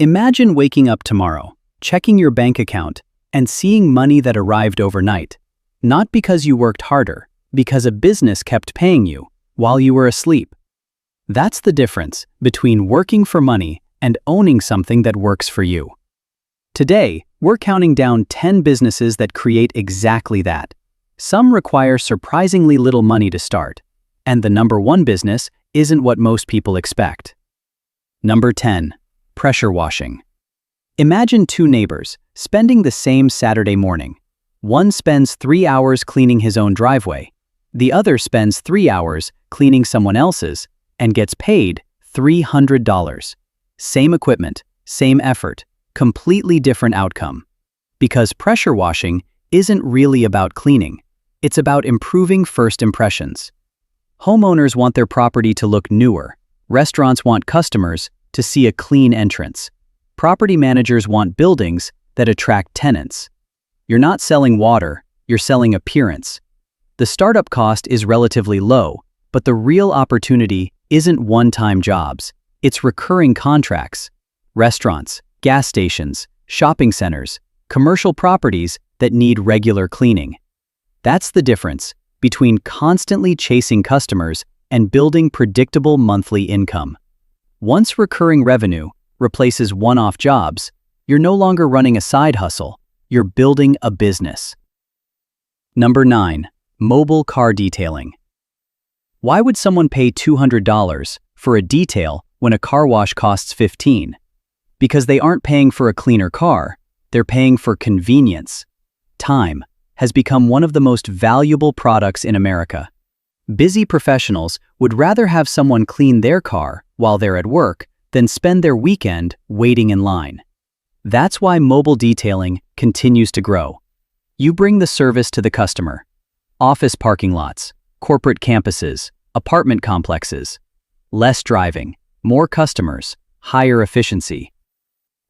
Imagine waking up tomorrow, checking your bank account, and seeing money that arrived overnight. Not because you worked harder, because a business kept paying you while you were asleep. That's the difference between working for money and owning something that works for you. Today, we're counting down 10 businesses that create exactly that. Some require surprisingly little money to start, and the number one business isn't what most people expect. Number 10. Pressure washing. Imagine two neighbors spending the same Saturday morning. One spends 3 hours cleaning his own driveway. The other spends 3 hours cleaning someone else's and gets paid $300. Same equipment, same effort, completely different outcome. Because pressure washing isn't really about cleaning. It's about improving first impressions. Homeowners want their property to look newer. Restaurants want customers to see a clean entrance. Property managers want buildings that attract tenants. You're not selling water, you're selling appearance. The startup cost is relatively low, but the real opportunity isn't one-time jobs. It's recurring contracts. Restaurants, gas stations, shopping centers, commercial properties that need regular cleaning. That's the difference between constantly chasing customers and building predictable monthly income. Once recurring revenue replaces one-off jobs, you're no longer running a side hustle, you're building a business. Number 9. Mobile car detailing. Why would someone pay $200 for a detail when a car wash costs $15? Because they aren't paying for a cleaner car, they're paying for convenience. Time has become one of the most valuable products in America. Busy professionals would rather have someone clean their car while they're at work than spend their weekend waiting in line. That's why mobile detailing continues to grow. You bring the service to the customer. Office parking lots, corporate campuses, apartment complexes. Less driving, more customers, higher efficiency.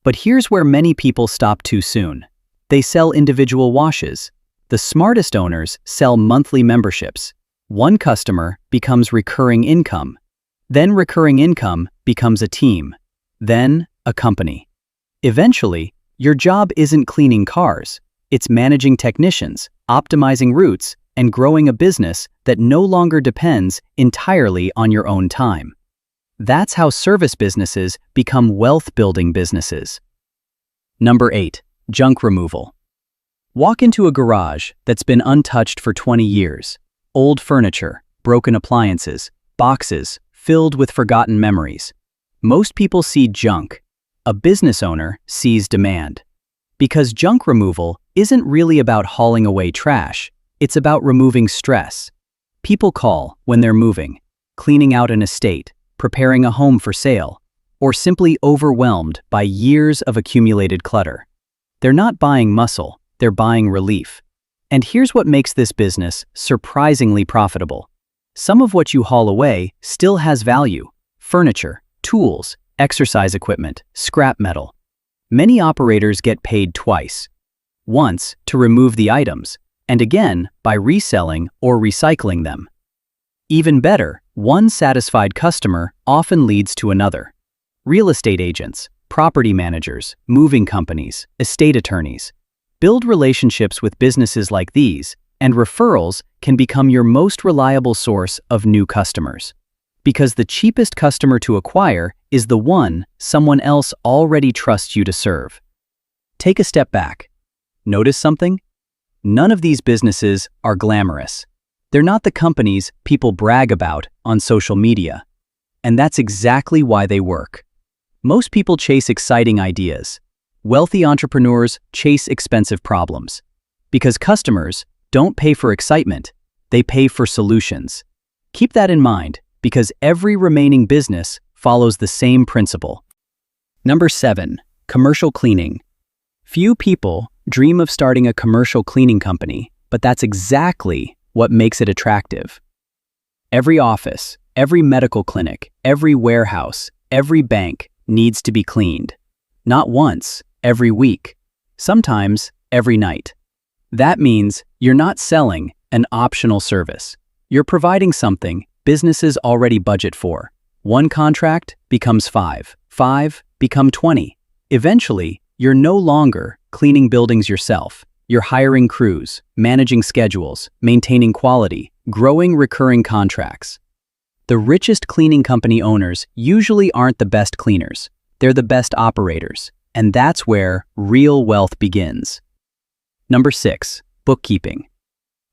But here's where many people stop too soon. They sell individual washes. The smartest owners sell monthly memberships. One customer becomes recurring income. Then recurring income becomes a team. Then a company. Eventually, your job isn't cleaning cars. It's managing technicians, optimizing routes, and growing a business that no longer depends entirely on your own time. That's how service businesses become wealth-building businesses. Number 8. Junk removal. Walk into a garage that's been untouched for 20 years. Old furniture, broken appliances, boxes filled with forgotten memories. Most people see junk. A business owner sees demand. Because junk removal isn't really about hauling away trash, it's about removing stress. People call when they're moving, cleaning out an estate, preparing a home for sale, or simply overwhelmed by years of accumulated clutter. They're not buying muscle, they're buying relief. And here's what makes this business surprisingly profitable. Some of what you haul away still has value: furniture, tools, exercise equipment, scrap metal. Many operators get paid twice. Once to remove the items, and again by reselling or recycling them. Even better, one satisfied customer often leads to another. Real estate agents, property managers, moving companies, estate attorneys. Build relationships with businesses like these, and referrals can become your most reliable source of new customers. Because the cheapest customer to acquire is the one someone else already trusts you to serve. Take a step back. Notice something? None of these businesses are glamorous. They're not the companies people brag about on social media. And that's exactly why they work. Most people chase exciting ideas. Wealthy entrepreneurs chase expensive problems. Because customers don't pay for excitement, they pay for solutions. Keep that in mind, because every remaining business follows the same principle. Number 7. Commercial cleaning. Few people dream of starting a commercial cleaning company, but that's exactly what makes it attractive. Every office, every medical clinic, every warehouse, every bank needs to be cleaned. Not once, every week. Sometimes every night. That means you're not selling an optional service. You're providing something businesses already budget for. One contract becomes 5, 5 become 20, Eventually, you're no longer cleaning buildings yourself. You're hiring crews, managing schedules, maintaining quality, growing recurring contracts. The richest cleaning company owners usually aren't the best cleaners. They're the best operators, and that's where real wealth begins. Number 6, bookkeeping.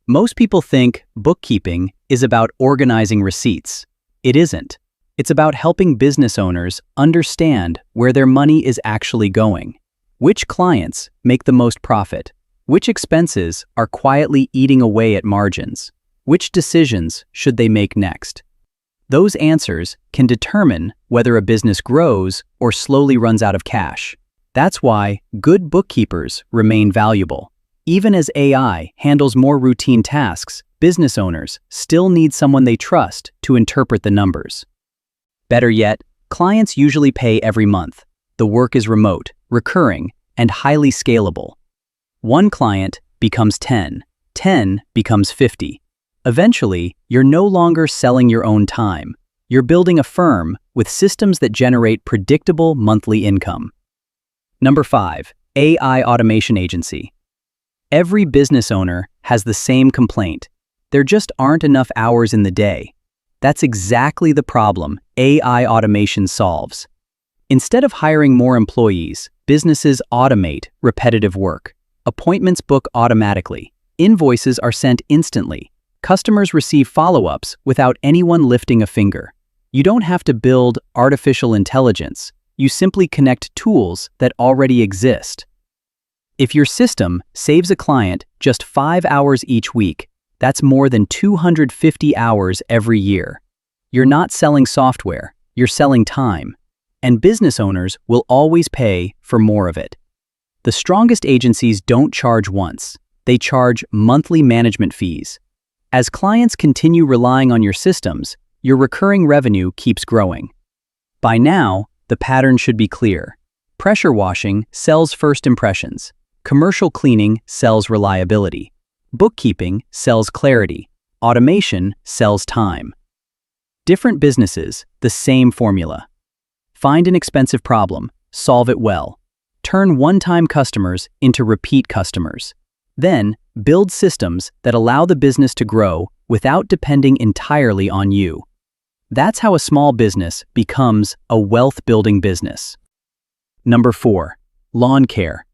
Most people think bookkeeping is about organizing receipts. It isn't. It's about helping business owners understand where their money is actually going, which clients make the most profit, which expenses are quietly eating away at margins, which decisions should they make next. Those answers can determine whether a business grows or slowly runs out of cash. That's why good bookkeepers remain valuable. Even as AI handles more routine tasks, business owners still need someone they trust to interpret the numbers. Better yet, clients usually pay every month. The work is remote, recurring, and highly scalable. One client becomes 10, 10 becomes 50. Eventually, you're no longer selling your own time. You're building a firm with systems that generate predictable monthly income. Number 5, AI automation agency. Every business owner has the same complaint. There just aren't enough hours in the day. That's exactly the problem AI automation solves. Instead of hiring more employees, businesses automate repetitive work. Appointments book automatically. Invoices are sent instantly. Customers receive follow-ups without anyone lifting a finger. You don't have to build artificial intelligence. You simply connect tools that already exist. If your system saves a client just 5 hours each week, that's more than 250 hours every year. You're not selling software, you're selling time. And business owners will always pay for more of it. The strongest agencies don't charge once. They charge monthly management fees. As clients continue relying on your systems, your recurring revenue keeps growing. By now, the pattern should be clear. Pressure washing sells first impressions. Commercial cleaning sells reliability. Bookkeeping sells clarity. Automation sells time. Different businesses, the same formula. Find an expensive problem, solve it well. Turn one-time customers into repeat customers. Then, build systems that allow the business to grow without depending entirely on you. That's how a small business becomes a wealth-building business. Number 4, lawn care.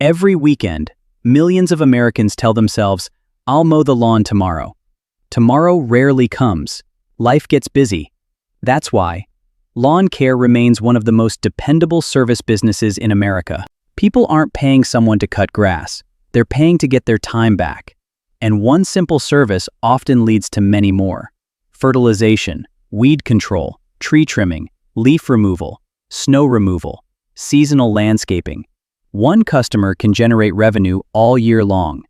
Every weekend, millions of Americans tell themselves, "I'll mow the lawn tomorrow." Tomorrow rarely comes. Life gets busy. That's why lawn care remains one of the most dependable service businesses in America. People aren't paying someone to cut grass. They're paying to get their time back. And one simple service often leads to many more. Fertilization, weed control, tree trimming, leaf removal, snow removal, seasonal landscaping. One customer can generate revenue all year long.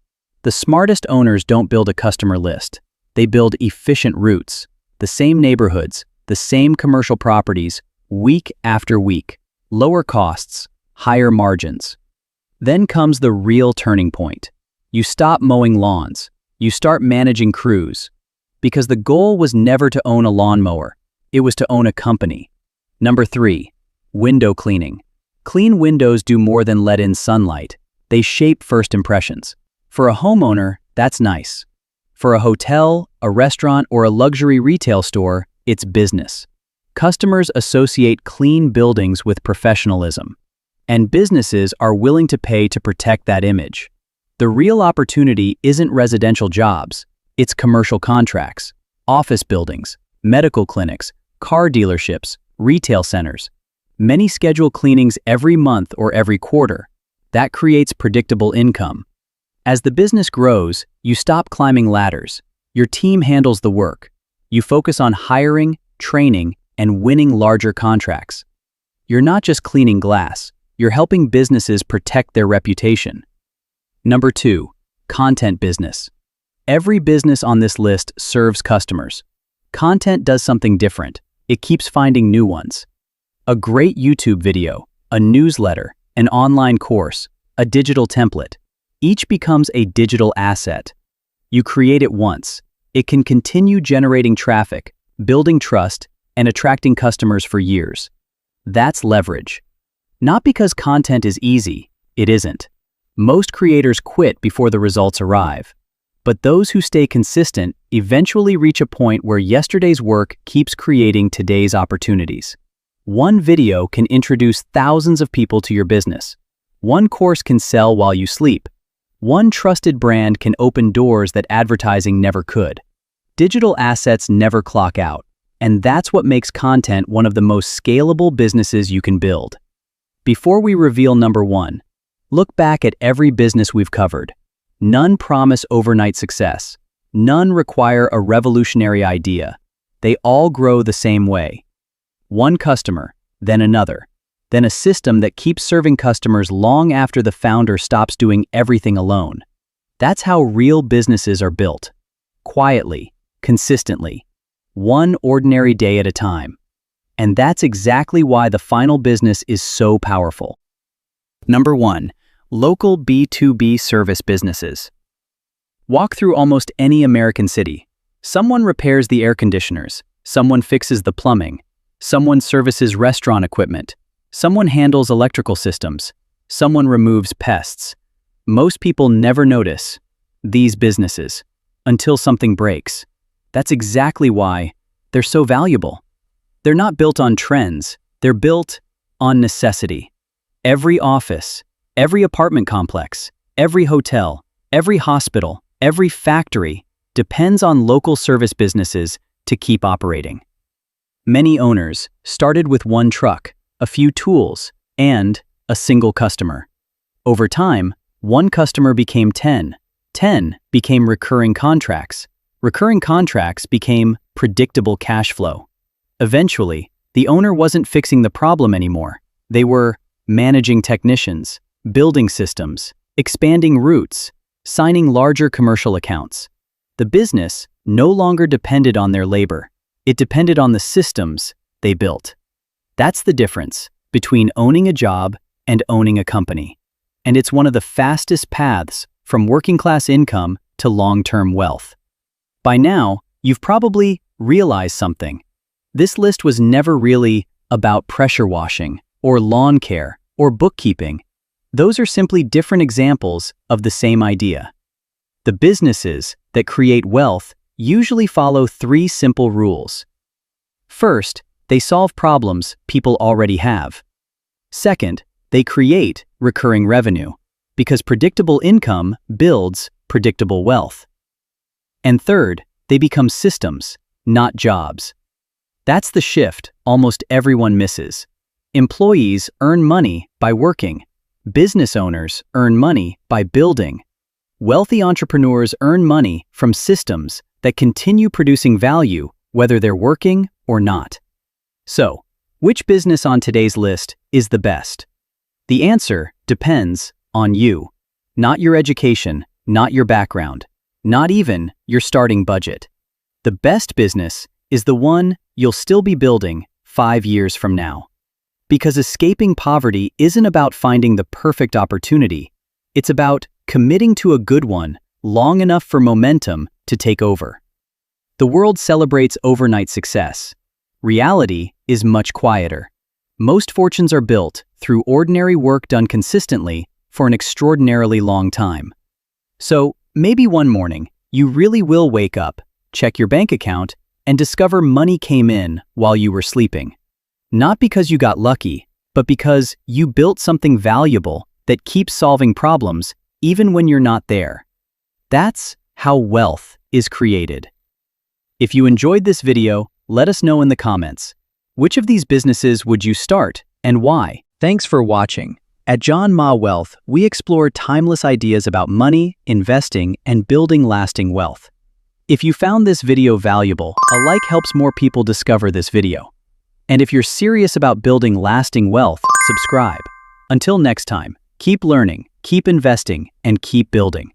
The smartest owners don't build a customer list. They build efficient routes. The same neighborhoods, the same commercial properties, week after week. Lower costs, higher margins. Then comes the real turning point. You stop mowing lawns. You start managing crews. Because the goal was never to own a lawnmower. It was to own a company. Number 3, window cleaning. Clean windows do more than let in sunlight. They shape first impressions. For a homeowner, that's nice. For a hotel, a restaurant, or a luxury retail store, it's business. Customers associate clean buildings with professionalism. And businesses are willing to pay to protect that image. The real opportunity isn't residential jobs. It's commercial contracts, office buildings, medical clinics, car dealerships, retail centers. Many schedule cleanings every month or every quarter. That creates predictable income. As the business grows, you stop climbing ladders. Your team handles the work. You focus on hiring, training, and winning larger contracts. You're not just cleaning glass. You're helping businesses protect their reputation. Number 2, content business. Every business on this list serves customers. Content does something different. It keeps finding new ones. A great YouTube video, a newsletter, an online course, a digital template. Each becomes a digital asset. You create it once. It can continue generating traffic, building trust, and attracting customers for years. That's leverage. Not because content is easy, it isn't. Most creators quit before the results arrive. But those who stay consistent eventually reach a point where yesterday's work keeps creating today's opportunities. One video can introduce thousands of people to your business. One course can sell while you sleep. One trusted brand can open doors that advertising never could. Digital assets never clock out, and that's what makes content one of the most scalable businesses you can build. Before we reveal number one, look back at every business we've covered. None promise overnight success. None require a revolutionary idea. They all grow the same way. One customer, then another, then a system that keeps serving customers long after the founder stops doing everything alone. That's how real businesses are built. Quietly, consistently, one ordinary day at a time. And that's exactly why the final business is so powerful. Number one, local B2B service businesses. Walk through almost any American city. Someone repairs the air conditioners. Someone fixes the plumbing. Someone services restaurant equipment. Someone handles electrical systems. Someone removes pests. Most people never notice these businesses until something breaks. That's exactly why they're so valuable. They're not built on trends. They're built on necessity. Every office, every apartment complex, every hotel, every hospital, every factory depends on local service businesses to keep operating. Many owners started with one truck, a few tools, and a single customer. Over time, one customer became 10. 10 became recurring contracts. Recurring contracts became predictable cash flow. Eventually, the owner wasn't fixing the problem anymore. They were managing technicians, building systems, expanding routes, signing larger commercial accounts. The business no longer depended on their labor. It depended on the systems they built. That's the difference between owning a job and owning a company. And it's one of the fastest paths from working-class income to long-term wealth. By now, you've probably realized something. This list was never really about pressure washing, or lawn care, or bookkeeping. Those are simply different examples of the same idea. The businesses that create wealth usually follow three simple rules. First, they solve problems people already have. Second, they create recurring revenue, because predictable income builds predictable wealth. And third, they become systems, not jobs. That's the shift almost everyone misses. Employees earn money by working. Business owners earn money by building. Wealthy entrepreneurs earn money from systems that continue producing value whether they're working or not. So, which business on today's list is the best? The answer depends on you. Not your education, not your background, not even your starting budget. The best business is the one you'll still be building 5 years from now. Because escaping poverty isn't about finding the perfect opportunity. It's about committing to a good one long enough for momentum to take over. The world celebrates overnight success. Reality is much quieter. Most fortunes are built through ordinary work done consistently for an extraordinarily long time. So, maybe one morning, you really will wake up, check your bank account, and discover money came in while you were sleeping. Not because you got lucky, but because you built something valuable that keeps solving problems even when you're not there. That's how wealth is created. If you enjoyed this video, let us know in the comments. Which of these businesses would you start and why? Thanks for watching. At John Ma Wealth, we explore timeless ideas about money, investing, and building lasting wealth. If you found this video valuable, a like helps more people discover this video. And if you're serious about building lasting wealth, subscribe. Until next time, keep learning, keep investing, and keep building.